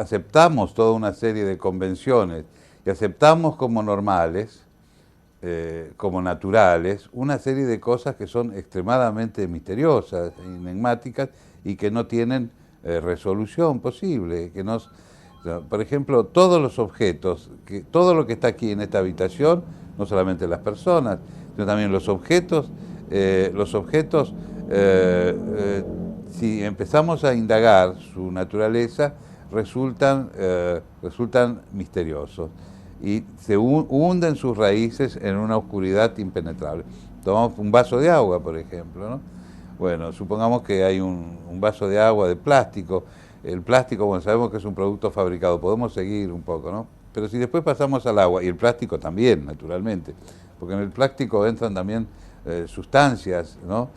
aceptamos toda una serie de convenciones y aceptamos como normales, como naturales, una serie de cosas que son extremadamente misteriosas, enigmáticas y que no tienen resolución posible. Por ejemplo, todos los objetos, todo lo que está aquí en esta habitación, no solamente las personas, sino también los objetos, si empezamos a indagar su naturaleza, resultan misteriosos y se hunden sus raíces en una oscuridad impenetrable. Tomamos un vaso de agua, por ejemplo, ¿no? Bueno, supongamos que hay un vaso de agua de plástico. El plástico, bueno, sabemos que es un producto fabricado, podemos seguir un poco, ¿no? Pero si después pasamos al agua, y el plástico también, naturalmente, porque en el plástico entran también sustancias, ¿no?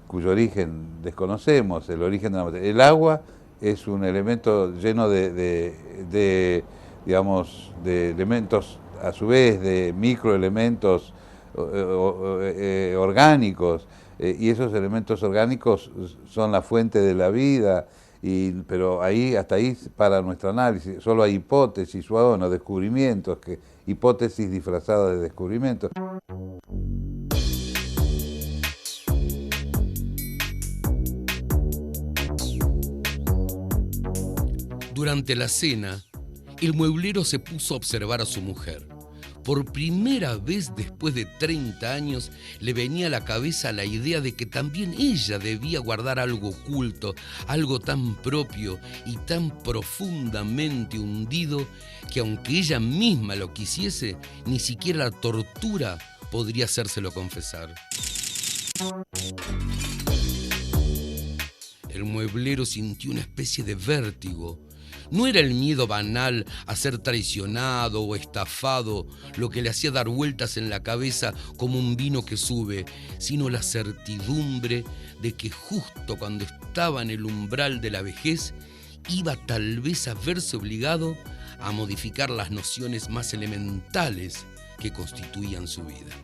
Cuyo origen desconocemos, el origen de la materia. El agua es un elemento lleno de elementos, a su vez, de microelementos orgánicos, y esos elementos orgánicos son la fuente de la vida, pero hasta ahí para nuestro análisis. Solo hay hipótesis, bueno, descubrimientos, hipótesis disfrazadas de descubrimientos. Durante la cena, el mueblero se puso a observar a su mujer. Por primera vez después de 30 años le venía a la cabeza la idea de que también ella debía guardar algo oculto, algo tan propio y tan profundamente hundido que aunque ella misma lo quisiese, ni siquiera la tortura podría hacérselo confesar. El mueblero sintió una especie de vértigo. No era el miedo banal a ser traicionado o estafado lo que le hacía dar vueltas en la cabeza como un vino que sube, sino la certidumbre de que justo cuando estaba en el umbral de la vejez, iba tal vez a verse obligado a modificar las nociones más elementales que constituían su vida.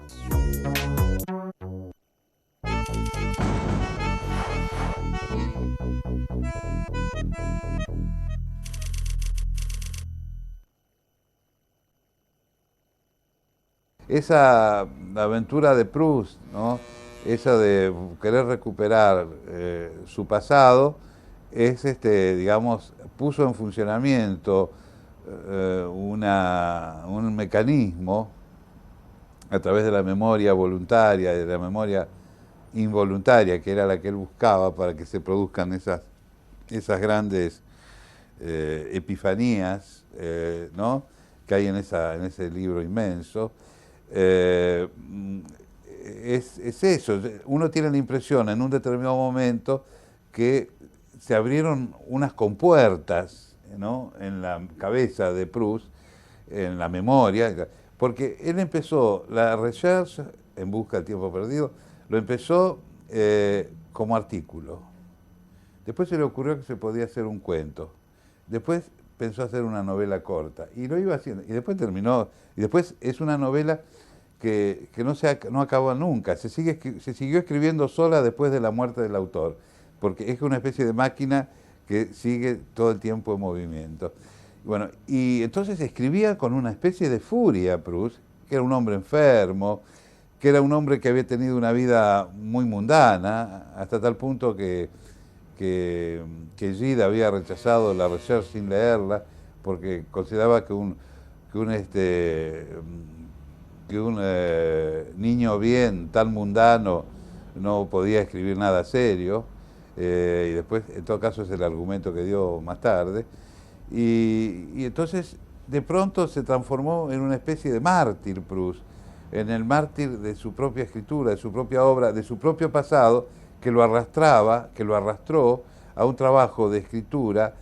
Esa aventura de Proust, ¿no? Esa de querer recuperar su pasado, puso en funcionamiento un mecanismo a través de la memoria voluntaria y de la memoria involuntaria, que era la que él buscaba para que se produzcan esas grandes epifanías, ¿no? Que hay en ese libro inmenso. Es eso, uno tiene la impresión en un determinado momento que se abrieron unas compuertas, ¿no? En la cabeza de Proust, en la memoria, porque él empezó la recherche en busca del tiempo perdido, lo empezó como artículo. Después se le ocurrió que se podía hacer un cuento. Después pensó hacer una novela corta y lo iba haciendo. Y después terminó, y después es una novela que no acaba nunca. Se siguió escribiendo sola después de la muerte del autor, porque es una especie de máquina que sigue todo el tiempo en movimiento. Bueno, y entonces escribía con una especie de furia Proust, que era un hombre enfermo, que era un hombre que había tenido una vida muy mundana, hasta tal punto que Gide había rechazado la recherche sin leerla, porque consideraba que un niño bien tan mundano no podía escribir nada serio, y después, en todo caso, es el argumento que dio más tarde, y entonces de pronto se transformó en una especie de mártir Proust, en el mártir de su propia escritura, de su propia obra, de su propio pasado, que lo arrastró a un trabajo de escritura,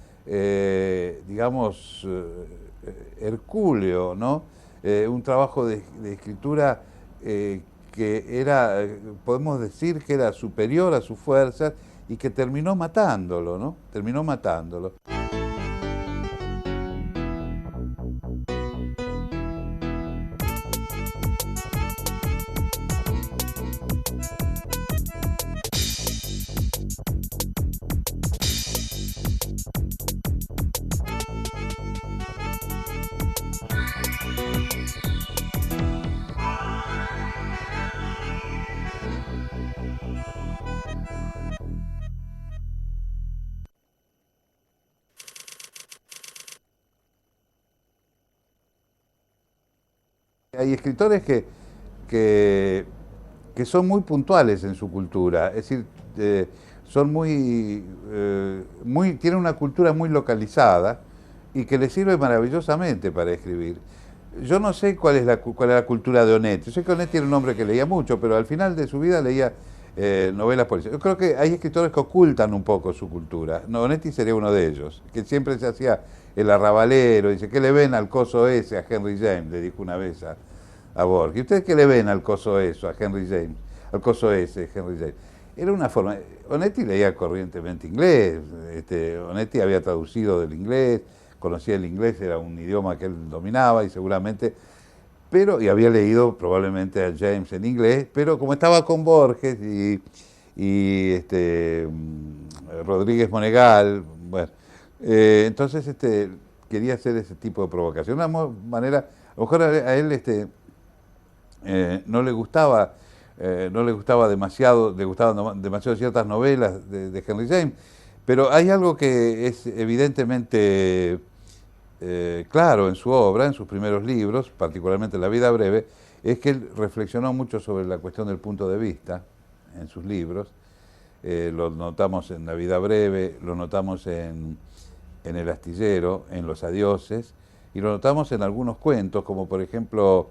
hercúleo, ¿no? Un trabajo de escritura que era, podemos decir que era superior a sus fuerzas y que terminó matándolo, ¿no? Terminó matándolo. hay escritores que, que son muy puntuales en su cultura, es decir, son tienen una cultura muy localizada y que les sirve maravillosamente para escribir. Yo no sé cuál es la cultura de Onetti. Yo sé que Onetti era un hombre que leía mucho, pero al final de su vida leía novelas policiales. Yo creo que hay escritores que ocultan un poco su cultura. No, Onetti sería uno de ellos, que siempre se hacía el arrabalero. Dice, ¿qué le ven al coso ese a Henry James? Le dijo una vez a Borges. ¿Y ustedes qué le ven al coso eso a Henry James? Al coso ese, Henry James. Era una forma. Onetti leía corrientemente inglés. Onetti había traducido del inglés, conocía el inglés, era un idioma que él dominaba y seguramente, y había leído probablemente a James en inglés, pero como estaba con Borges y Rodríguez Monegal, bueno, entonces quería hacer ese tipo de provocación. De una manera, a lo mejor a él no le gustaba demasiado, le gustaban demasiado ciertas novelas de Henry James, pero hay algo que es evidentemente claro en su obra, en sus primeros libros, particularmente La vida breve, es que él reflexionó mucho sobre la cuestión del punto de vista en sus libros. Lo notamos en La vida breve, lo notamos en El astillero, en Los adioses, y lo notamos en algunos cuentos, como por ejemplo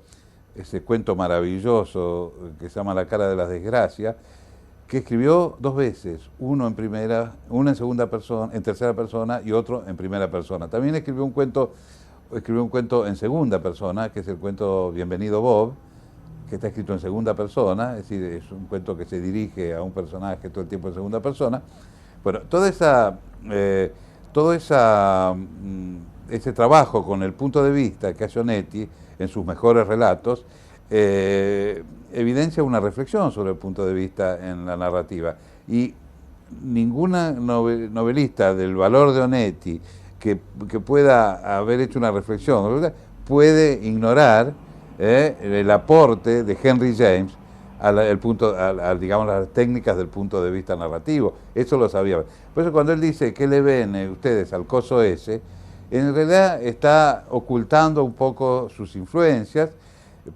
ese cuento maravilloso que se llama La cara de las desgracias, que escribió dos veces, uno en segunda persona, en tercera persona y otro en primera persona. También escribió un cuento en segunda persona, que es el cuento Bienvenido Bob, que está escrito en segunda persona, es decir, es un cuento que se dirige a un personaje todo el tiempo en segunda persona. Bueno, ese trabajo con el punto de vista que hace Onetti en sus mejores relatos, evidencia una reflexión sobre el punto de vista en la narrativa. Y ninguna novelista del valor de Onetti que pueda haber hecho una reflexión puede ignorar el aporte de Henry James digamos, las técnicas del punto de vista narrativo. Eso lo sabía. Por eso cuando él dice, ¿qué le ven ustedes al coso ese?, en realidad está ocultando un poco sus influencias,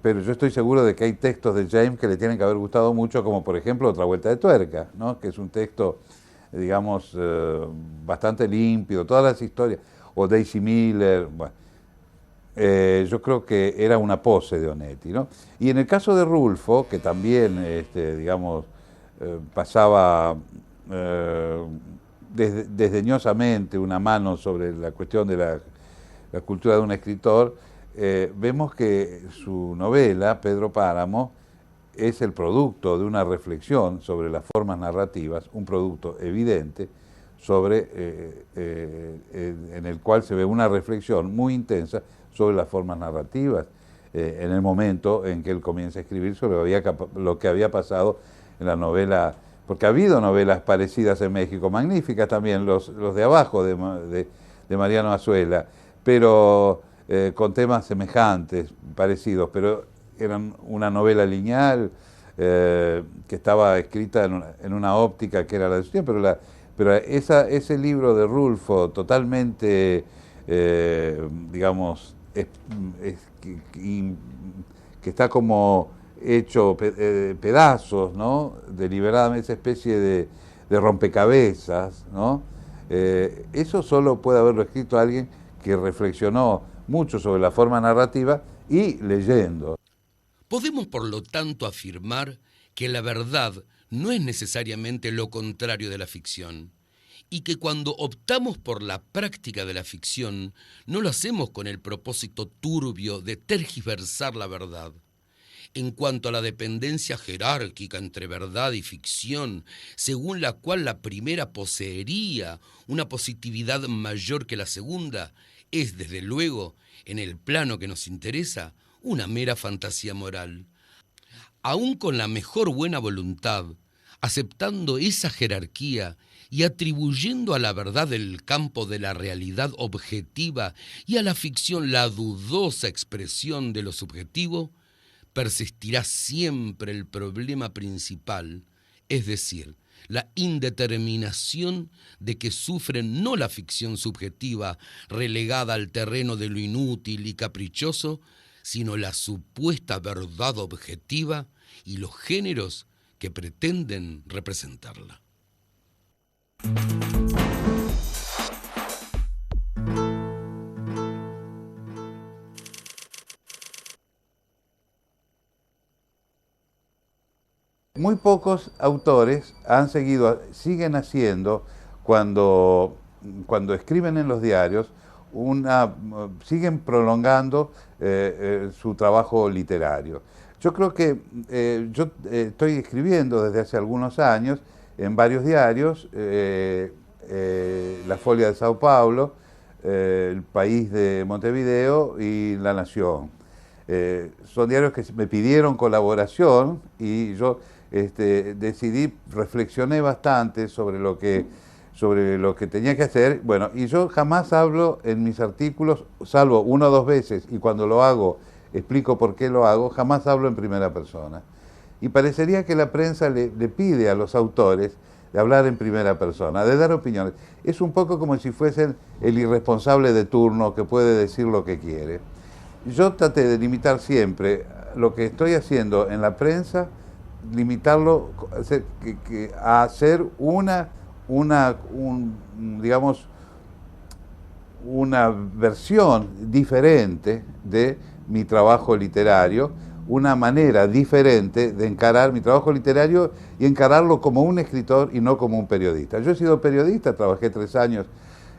pero yo estoy seguro de que hay textos de James que le tienen que haber gustado mucho, como por ejemplo Otra vuelta de tuerca, ¿no?, que es un texto, digamos, bastante límpido, todas las historias, o Daisy Miller, bueno, yo creo que era una pose de Onetti, ¿no? Y en el caso de Rulfo, que también, digamos, pasaba desdeñosamente una mano sobre la cuestión de la cultura de un escritor, vemos que su novela, Pedro Páramo, es el producto de una reflexión sobre las formas narrativas, un producto evidente en el cual se ve una reflexión muy intensa sobre las formas narrativas, en el momento en que él comienza a escribir sobre lo que había pasado en la novela, porque ha habido novelas parecidas en México, magníficas también, los de abajo de Mariano Azuela, pero con temas semejantes, parecidos, pero eran una novela lineal que estaba escrita en una óptica que era la de su tiempo, pero ese libro de Rulfo totalmente, digamos, que está como hecho pedazos, ¿no?, deliberadamente, esa especie de rompecabezas, ¿no? Eso solo puede haberlo escrito alguien que reflexionó mucho sobre la forma narrativa y leyendo. Podemos, por lo tanto, afirmar que la verdad no es necesariamente lo contrario de la ficción, y que cuando optamos por la práctica de la ficción, no lo hacemos con el propósito turbio de tergiversar la verdad. En cuanto a la dependencia jerárquica entre verdad y ficción, según la cual la primera poseería una positividad mayor que la segunda, es desde luego, en el plano que nos interesa, una mera fantasía moral. Aún con la mejor buena voluntad, aceptando esa jerarquía y atribuyendo a la verdad el campo de la realidad objetiva y a la ficción la dudosa expresión de lo subjetivo, persistirá siempre el problema principal, es decir, la indeterminación de que sufren no la ficción subjetiva relegada al terreno de lo inútil y caprichoso, sino la supuesta verdad objetiva y los géneros que pretenden representarla. Muy pocos autores siguen haciendo cuando escriben en los diarios, siguen prolongando su trabajo literario. Yo creo que estoy escribiendo desde hace algunos años en varios diarios, La Folia de Sao Paulo, El País de Montevideo y La Nación. Son diarios que me pidieron colaboración y yo reflexioné bastante sobre lo que tenía que hacer. Bueno, y yo jamás hablo en mis artículos, salvo una o dos veces, y cuando lo hago explico por qué lo hago, jamás hablo en primera persona. Y parecería que la prensa le pide a los autores de hablar en primera persona, de dar opiniones. Es un poco como si fuesen el irresponsable de turno que puede decir lo que quiere. Yo traté de limitar siempre lo que estoy haciendo en la prensa, limitarlo a hacer digamos, una versión diferente de mi trabajo literario, una manera diferente de encarar mi trabajo literario y encararlo como un escritor y no como un periodista. Yo he sido periodista, trabajé 3 años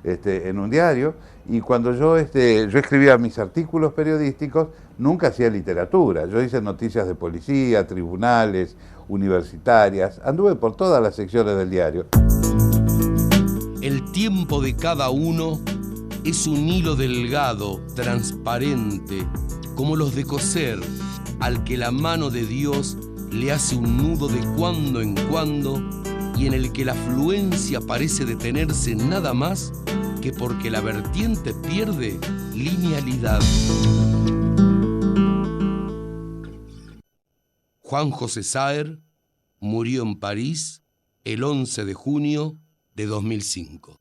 en un diario, y cuando yo escribía mis artículos periodísticos, nunca hacía literatura. Yo hice noticias de policía, tribunales, universitarias, anduve por todas las secciones del diario. El tiempo de cada uno es un hilo delgado, transparente, como los de coser, al que la mano de Dios le hace un nudo de cuando en cuando y en el que la fluencia parece detenerse nada más que porque la vertiente pierde linealidad. Juan José Saer murió en París el 11 de junio de 2005.